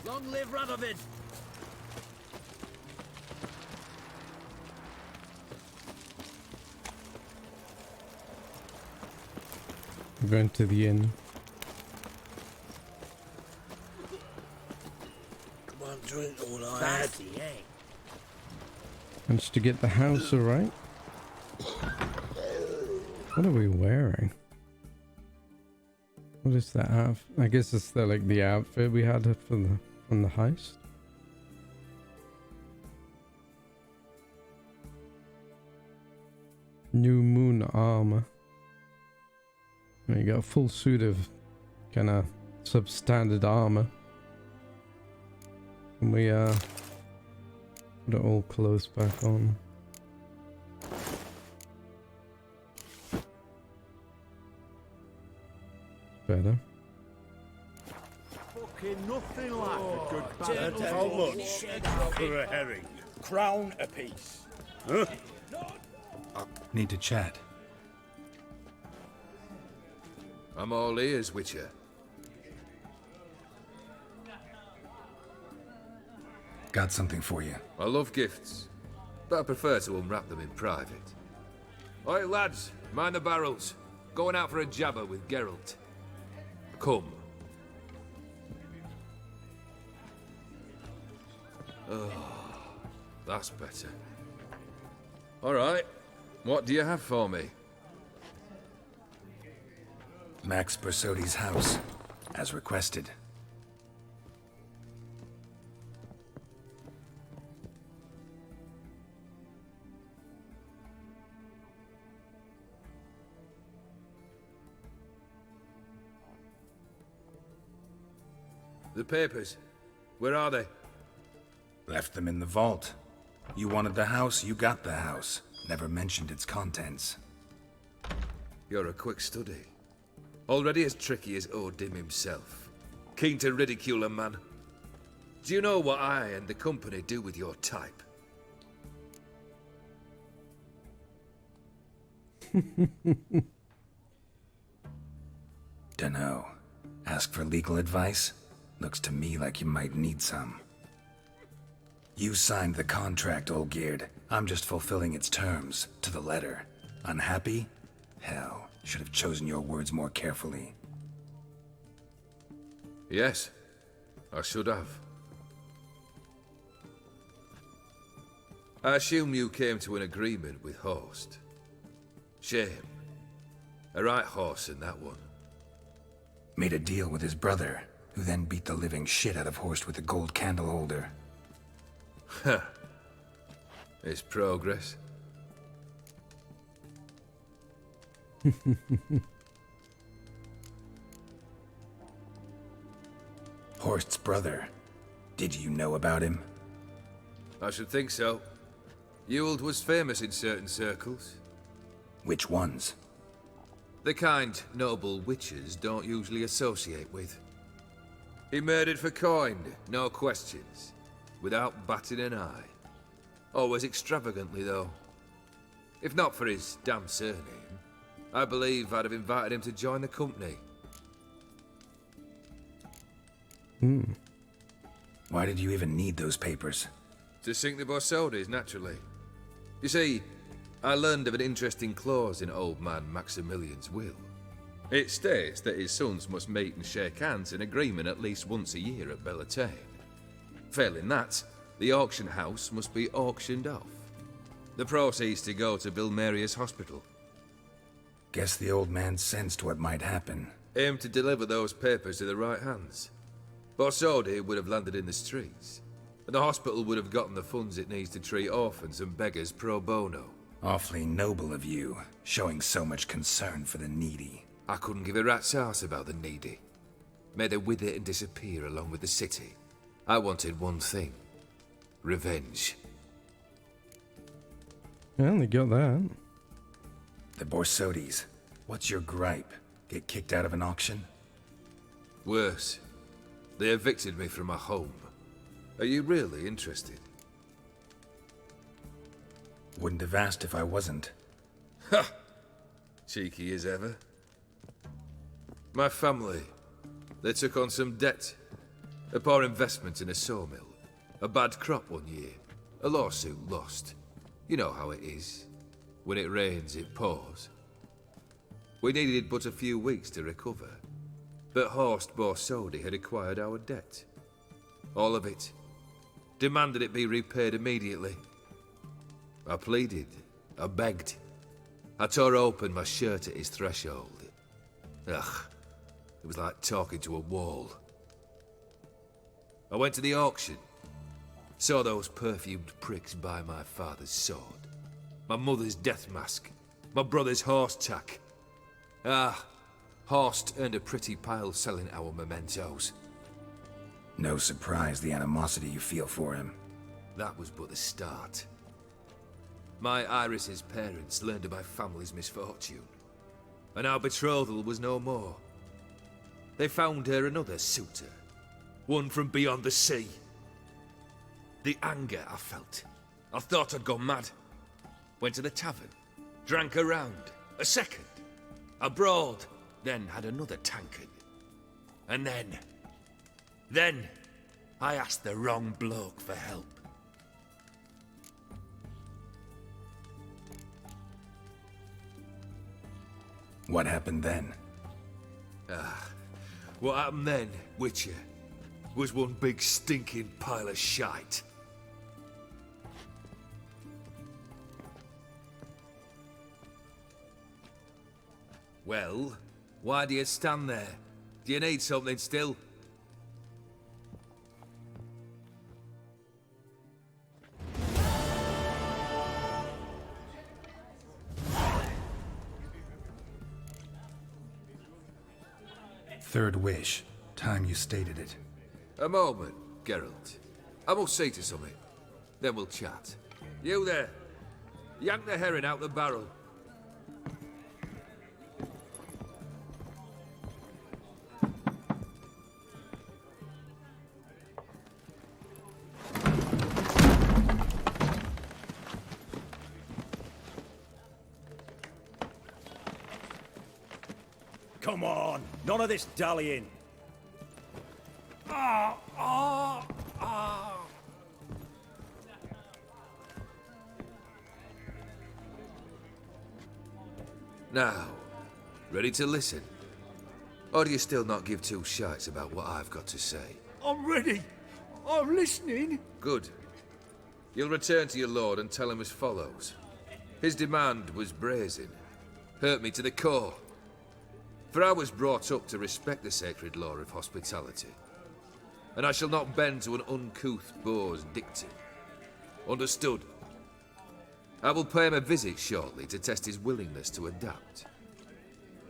Long live Radovid! I'm going to the inn. Come on, drink all I had. Managed to get the house alright. What are we wearing? What is that outfit? I guess it's the outfit we had from the heist. New moon armor. You got a full suit of kind of substandard armor. And we put all clothes back on. Better. Fucking nothing like a good bad. How much for a herring? Crown apiece. Huh? Need to chat. I'm all ears, Witcher. Got something for you. I love gifts, but I prefer to unwrap them in private. Oi, lads, mind the barrels. Going out for a jabber with Geralt. Come. Oh, that's better. All right, what do you have for me? Max Bersodi's house, as requested. The papers, where are they? Left them in the vault. You wanted the house, you got the house. Never mentioned its contents. You're a quick study. Already as tricky as Odin himself. Keen to ridicule a man. Do you know what I and the company do with your type? Dunno. Ask for legal advice? Looks to me like you might need some. You signed the contract, Olgierd. I'm just fulfilling its terms, to the letter. Unhappy? Hell, should have chosen your words more carefully. Yes, I should have. I assume you came to an agreement with Horst. Shame. A right horse in that one. Made a deal with his brother, who then beat the living shit out of Horst with a gold candle holder. Huh. It's progress. Horst's brother. Did you know about him? I should think so. Ewald was famous in certain circles. Which ones? The kind noble witches don't usually associate with. He murdered for coin, no questions. Without batting an eye. Always extravagantly, though. If not for his damn surname, I believe I'd have invited him to join the company. Why did you even need those papers? To sink the Borsodis, naturally. You see, I learned of an interesting clause in old man Maximilian's will. It states that his sons must meet and shake hands in agreement at least once a year at Bellatane. Failing that, the auction house must be auctioned off. The proceeds to go to Vilmeria's hospital. Guess the old man sensed what might happen. Aimed to deliver those papers to the right hands. Borsodi would have landed in the streets, and the hospital would have gotten the funds it needs to treat orphans and beggars pro bono. Awfully noble of you, showing so much concern for the needy. I couldn't give a rat's ass about the needy. Made her with it and disappear along with the city. I wanted one thing. Revenge. I only got that. The Borsodis. What's your gripe? Get kicked out of an auction? Worse. They evicted me from my home. Are you really interested? Wouldn't have asked if I wasn't. Ha! Cheeky as ever. My family. They took on some debt. A poor investment in a sawmill. A bad crop one year. A lawsuit lost. You know how it is. When it rains, it pours. We needed but a few weeks to recover. But Horst Borsodi had acquired our debt. All of it. Demanded it be repaid immediately. I pleaded. I begged. I tore open my shirt at his threshold. Ugh. It was like talking to a wall. I went to the auction. Saw those perfumed pricks buy my father's sword. My mother's death mask. My brother's horse tack. Ah, Horst earned a pretty pile selling our mementos. No surprise the animosity you feel for him. That was but the start. My Iris's parents learned of my family's misfortune, and our betrothal was no more. They found her another suitor, one from beyond the sea. The anger I felt. I thought I'd gone mad. Went to the tavern, drank a round, a second, a broad, then had another tankard. And then, I asked the wrong bloke for help. What happened then? What happened then, Witcher, was one big stinking pile of shite. Well, why do you stand there? Do you need something still? Third wish. Time you stated it. A moment, Geralt. I must see to something. Then we'll chat. You there. Yank the herring out the barrel. Come on, none of this dallying. Ah, ah, ah. Now, ready to listen? Or do you still not give two shites about what I've got to say? I'm ready. I'm listening. Good. You'll return to your lord and tell him as follows. His demand was brazen. Hurt me to the core. For I was brought up to respect the sacred law of hospitality. And I shall not bend to an uncouth boor's dictum. Understood? I will pay him a visit shortly to test his willingness to adapt.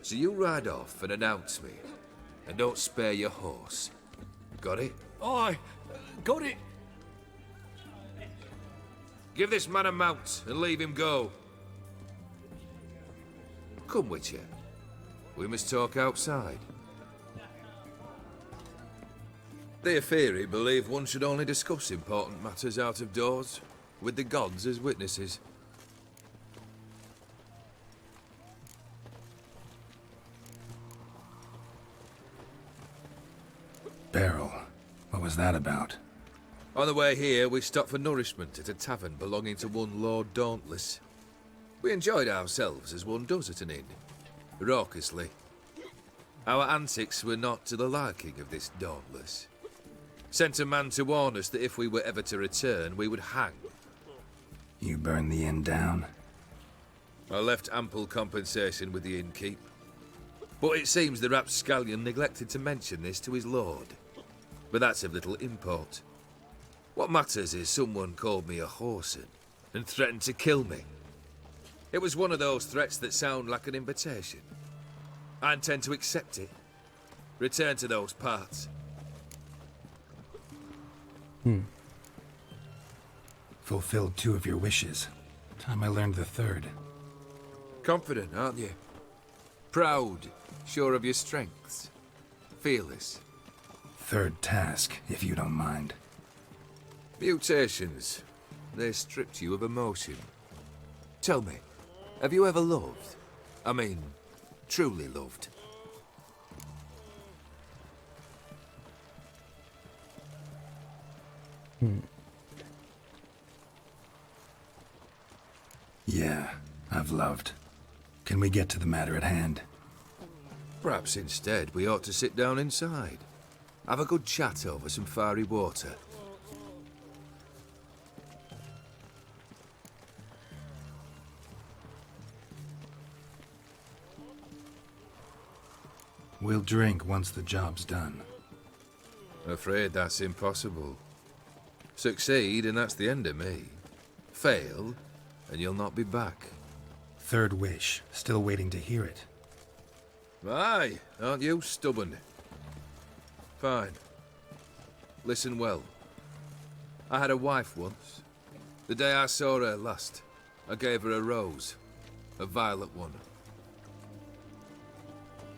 So you ride off and announce me. And don't spare your horse. Got it? Aye, got it. Give this man a mount and leave him go. Come, Witcher. We must talk outside. The Aetheri believe one should only discuss important matters out of doors, with the gods as witnesses. Beryl, what was that about? On the way here, we stopped for nourishment at a tavern belonging to one Lord Dauntless. We enjoyed ourselves as one does at an inn, raucously. Our antics were not to the liking of this Dauntless. Sent a man to warn us that if we were ever to return, we would hang. You burned the inn down? I left ample compensation with the innkeep. But it seems the rapscallion neglected to mention this to his lord. But that's of little import. What matters is someone called me a whoreson and threatened to kill me. It was one of those threats that sound like an invitation. I intend to accept it. Return to those parts. Fulfilled 2 of your wishes. Time I learned the 3rd. Confident, aren't you? Proud, sure of your strengths. Fearless. 3rd task, if you don't mind. Mutations. They stripped you of emotion. Tell me, have you ever loved? I mean, truly loved? Yeah, I've loved. Can we get to the matter at hand? Perhaps instead we ought to sit down inside. Have a good chat over some fiery water. We'll drink once the job's done. Afraid that's impossible. Succeed and that's the end of me. Fail and you'll not be back. Third wish. Still waiting to hear it. Aye, aren't you stubborn? Fine. Listen well. I had a wife once. The day I saw her last, I gave her a rose. A violet one.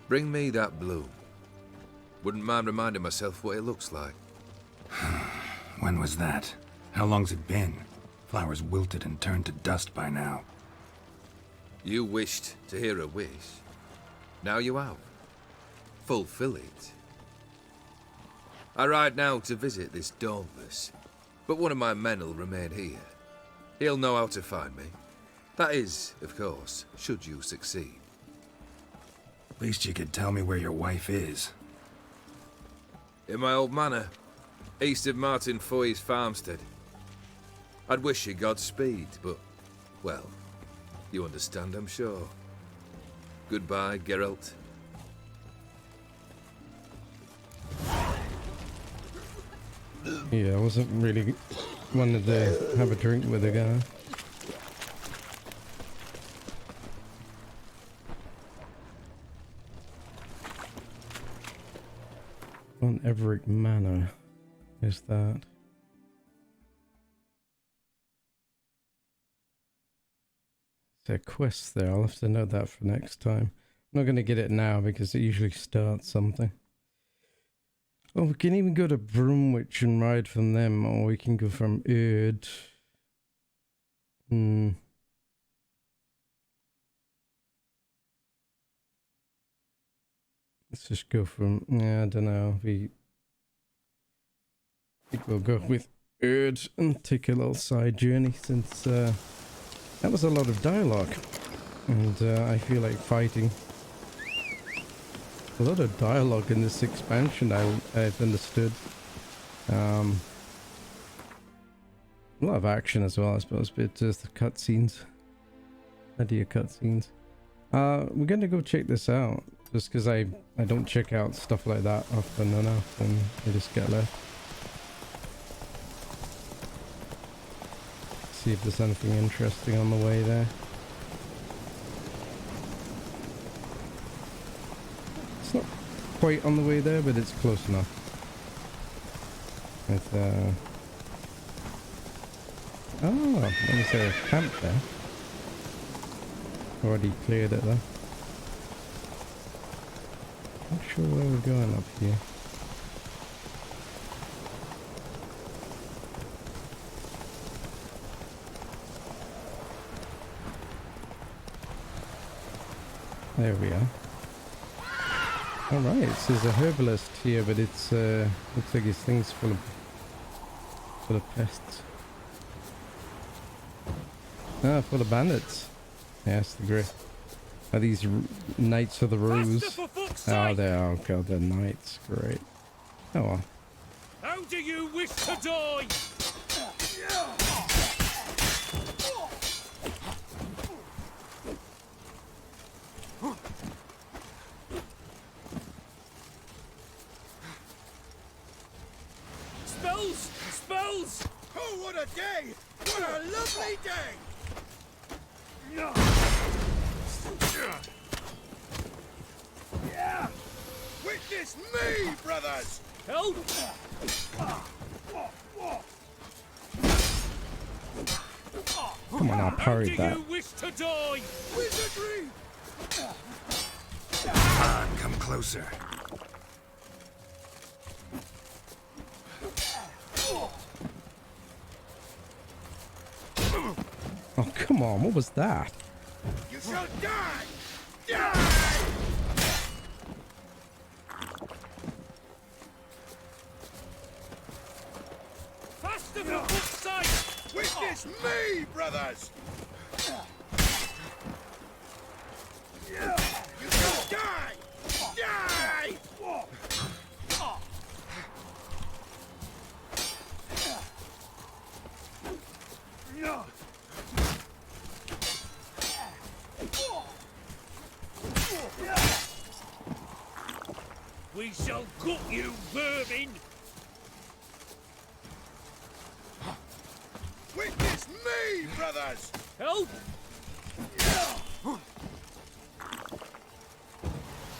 Bring me that bloom. Wouldn't mind reminding myself what it looks like. When was that? How long's it been? Flowers wilted and turned to dust by now. You wished to hear a wish. Now you have. Fulfill it. I ride now to visit this Dauntless, but one of my men will remain here. He'll know how to find me. That is, of course, should you succeed. Least you could tell me where your wife is. In my old manor, east of Martin Foy's farmstead. I'd wish you Godspeed, but, well, you understand, I'm sure. Goodbye, Geralt. Yeah, I wasn't really wanted to have a drink with a guy. On Everick Manor, is that? There's a quest there. I'll have to note that for next time. I'm not going to get it now because it usually starts something. Oh, we can even go to Broomwich and ride from them, or we can go from Erd. Let's just go from, yeah, I don't know. I think we'll go with Erd and take a little side journey since that was a lot of dialogue. And I feel like fighting. A lot of dialogue in this expansion, I've understood. A lot of action as well, I suppose, but just the cutscenes. Idea cutscenes. We're going to go check this out. Just because I don't check out stuff like that often enough, and I just get left. See if there's anything interesting on the way there. It's not quite on the way there, but it's close enough. With oh, let me say a camp there. Already cleared it though. Not sure where we're going up here. There we are. Alright, it says a herbalist here, but it's looks like his thing's full of pests. Ah, full of bandits. Yes, the great. Are these Knights of the Rose? Oh, they are. Oh god, they're knights. Great. Oh well. How do you wish to die? Spells! Spells! Oh, what a day! What a lovely day! Yeah! Witness me, brothers! Help! Come on, I'll How parry do that. you wish to die? Wizardry! Come on, come closer. Oh, come on, what was that? You shall die! Die! Faster Witness me, brothers! You shall die! Die! We shall gut you, vermin! Witness me, brothers! Help!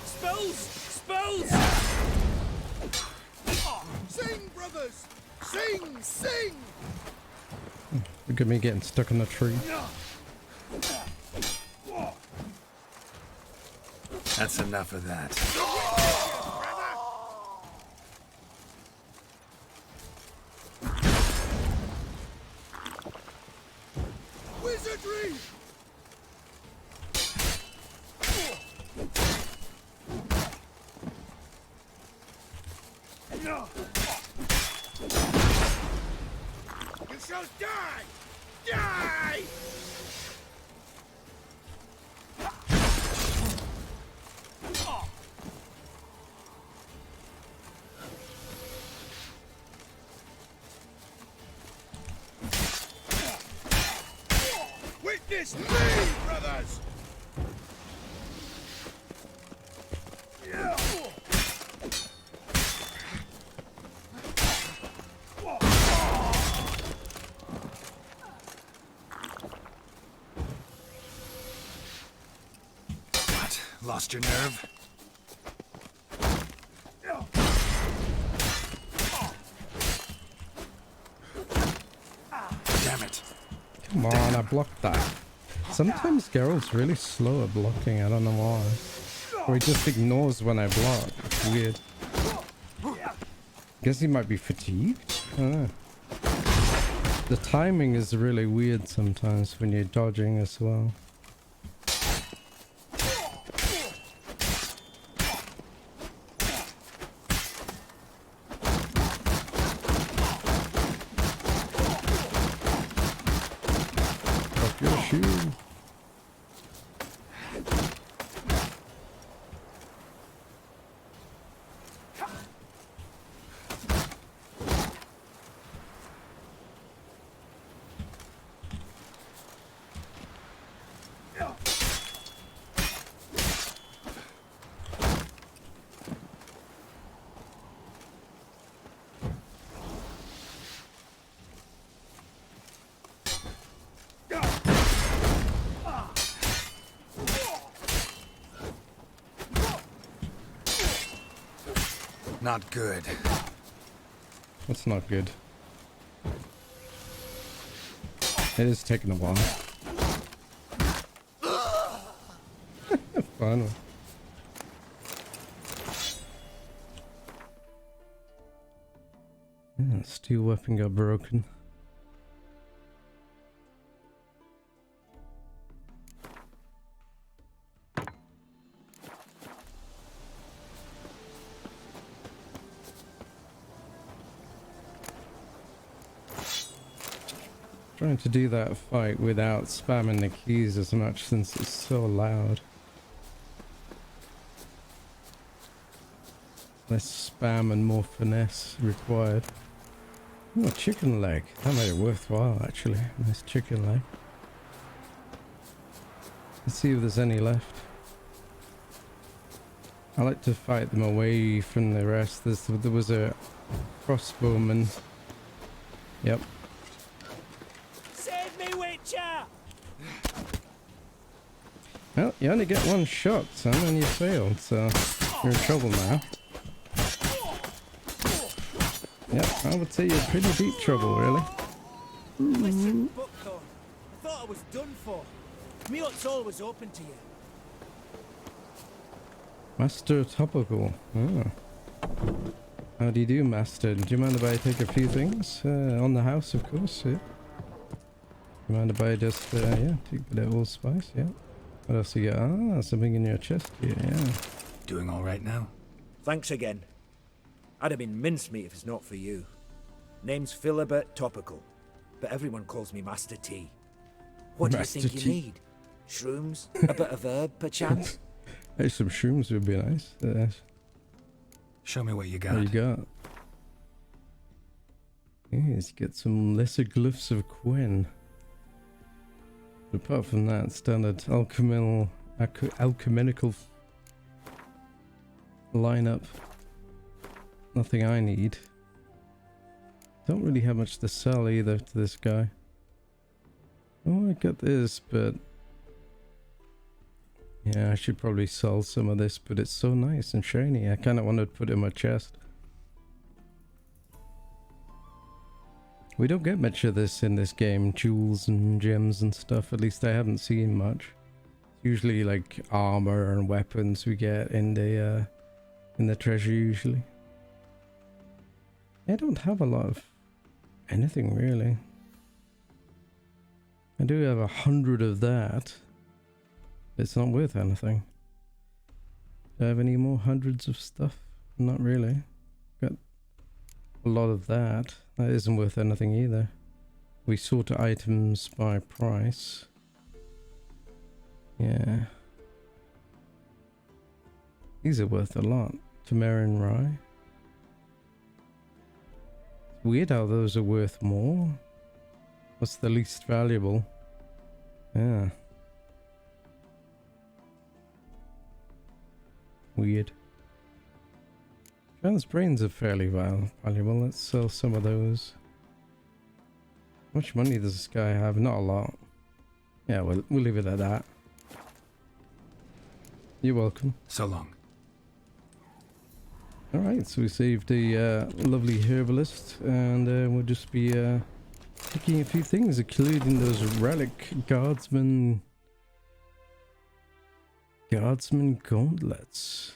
Spells! Spells! Sing, brothers! Sing! Sing! Look at me getting stuck in a tree. That's enough of that. Wizardry! You shall die! Die! Witness me, brothers! What? Lost your nerve? Damn it. Come on, I blocked that. Sometimes Geralt's really slow at blocking, I don't know why. Or he just ignores when I block. It's weird. Guess he might be fatigued? I don't know. The timing is really weird sometimes when you're dodging as well. Drop your shoe. Not good. That's not good. It is taking a while. Finally. Yeah, steel weapon got broken. Trying to do that fight without spamming the keys as much since it's so loud. Less spam and more finesse required. Oh, chicken leg. That made it worthwhile actually. Nice chicken leg. Let's see if there's any left. I like to fight them away from the rest. There was a crossbowman. Yep. Save me, Witcher! Well, you only get one shot, son, and you failed, so you're in trouble now. Yep, I would say you're in pretty deep trouble, really. Listen, Buckthorn, I thought I was done for. Me hut's always open to you. Master Topical. Oh. How do you do, Master? Do you mind if I take a few things? On the house, of course, yeah. Do you mind if I just, yeah, take a bit of allspice, yeah. What else you got? Ah, something in your chest here, yeah. Doing all right now? Thanks again. I'd have been mincemeat if it's not for you. Name's Philibert Topical. but everyone calls me Master T. What Master do you think T. you need? Shrooms? A bit of herb, perchance? Hey, some shrooms would be nice. Show me what you What got. you got? Yes, get some lesser glyphs of Quen. But apart from that, standard alchemical lineup. Nothing I need. Don't really have much to sell either to this guy. Oh, I got this, but yeah, I should probably sell some of this, but it's so nice and shiny. I kind of wanted to put it in my chest. We don't get much of this in this game, jewels and gems and stuff. At least I haven't seen much. Usually like armor and weapons we get in the treasure usually. I don't have a lot of anything really. I do have 100 of that. It's not worth anything. Do I have any more hundreds of stuff? Not really. Got a lot of that. That isn't worth anything either. We sort items by price. Yeah. These are worth a lot. Tamarin rye. Weird how those are worth more. What's the least valuable? Yeah. Weird. Trans brains are fairly valuable. Let's sell some of those. How much money does this guy have? Not a lot. Yeah, we'll leave it at that. You're welcome. So long. Alright, so we saved a lovely herbalist, and we'll just be taking a few things, including those relic guardsman gauntlets.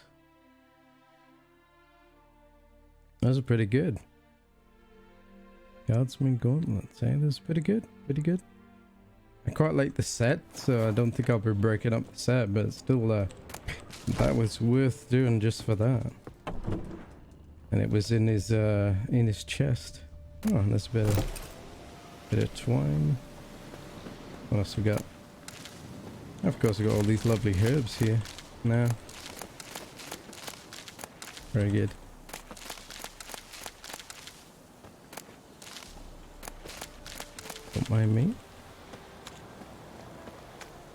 Those are pretty good. Guardsman gauntlets, eh? That's pretty good, pretty good. I quite like the set, so I don't think I'll be breaking up the set, but still, that was worth doing just for that. And it was in his chest. Oh, there's a bit of twine. What else we got? Of course, we got all these lovely herbs here now. Very good. Don't mind me.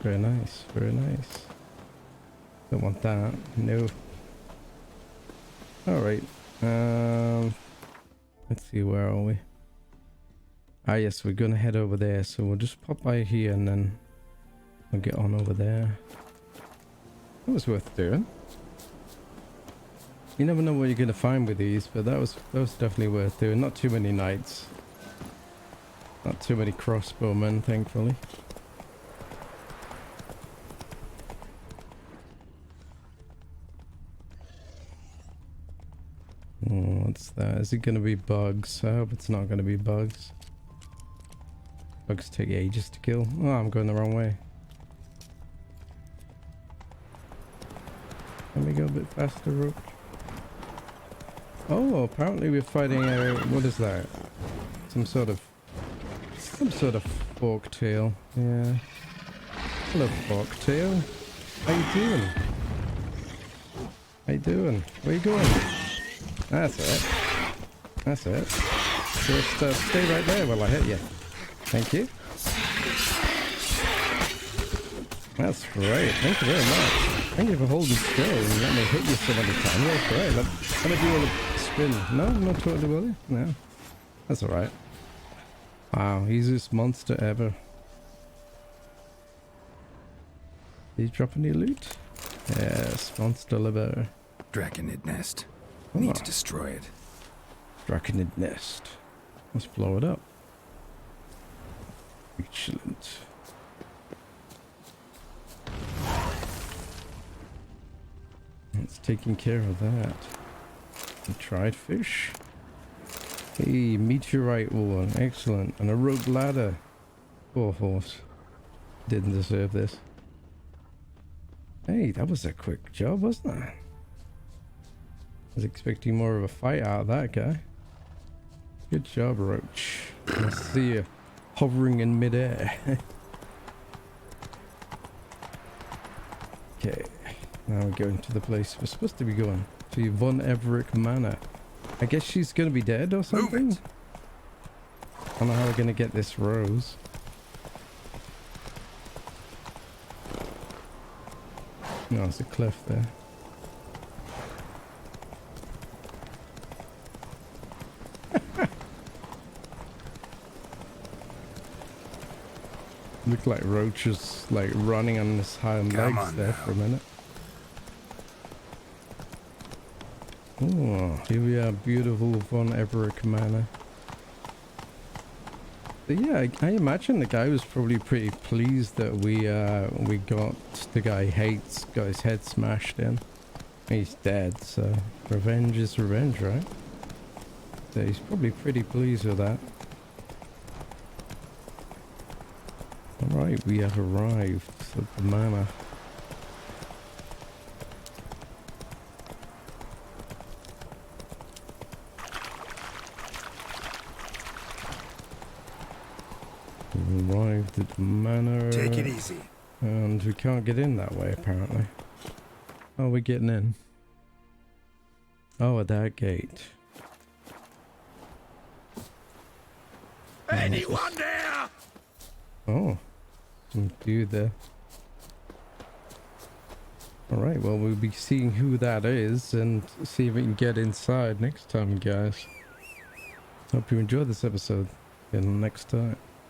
Very nice, very nice. Don't want that. No. Alright. Let's see, where are we? Ah yes, we're gonna head over there, so we'll just pop by here and then we'll get on over there. That was worth doing. You never know what you're gonna find with these, but that was definitely worth doing. Not too many knights. Not too many crossbowmen, thankfully. What's that? Is it gonna be bugs? I hope it's not gonna be bugs. Bugs take ages to kill. Oh, I'm going the wrong way. Let me go a bit faster, Roach. Oh, apparently we're fighting a... what is that? Some sort of forktail. Yeah. Hello, forktail. How you doing? How you doing? Where you going? That's it. That's it. Just stay right there while I hit you. Thank you. That's great. Thank you very much. Thank you for holding still and letting me hit you so many times. That's great. Let me do all the spin. No, not totally, will you? No. That's alright. Wow, easiest monster ever. Did you drop any loot? Yes, monster liver. Draconid nest. Oh. Need to destroy it. Draconid nest. Let's blow it up. Excellent. It's taking care of that. A tried fish. Hey, meteorite ore. Excellent. And a rope ladder. Poor horse. Didn't deserve this. Hey, that was a quick job, wasn't it? I was expecting more of a fight out of that guy. Good job, Roach. I'll see you hovering in midair. Okay, now we're going to the place we're supposed to be going, to Von Everett Manor. I guess she's gonna be dead or something? I don't know how we're gonna get this rose. No, there's a cliff there. Look like roaches like running on his hind legs there for a minute. Oh, here we are, beautiful Von Everett Manor. But yeah, I imagine the guy was probably pretty pleased that we got the guy he hates, got his head smashed in. He's dead, so revenge is revenge, right? So he's probably pretty pleased with that. Alright, we have arrived at the manor. We arrived at the manor. Take it easy. And we can't get in that way, apparently. Oh, we're getting in. Oh, at that gate. Anyone there? Oh, some dude there. Alright, well, we'll be seeing who that is and see if we can get inside next time, guys. Hope you enjoyed this episode. Until next time.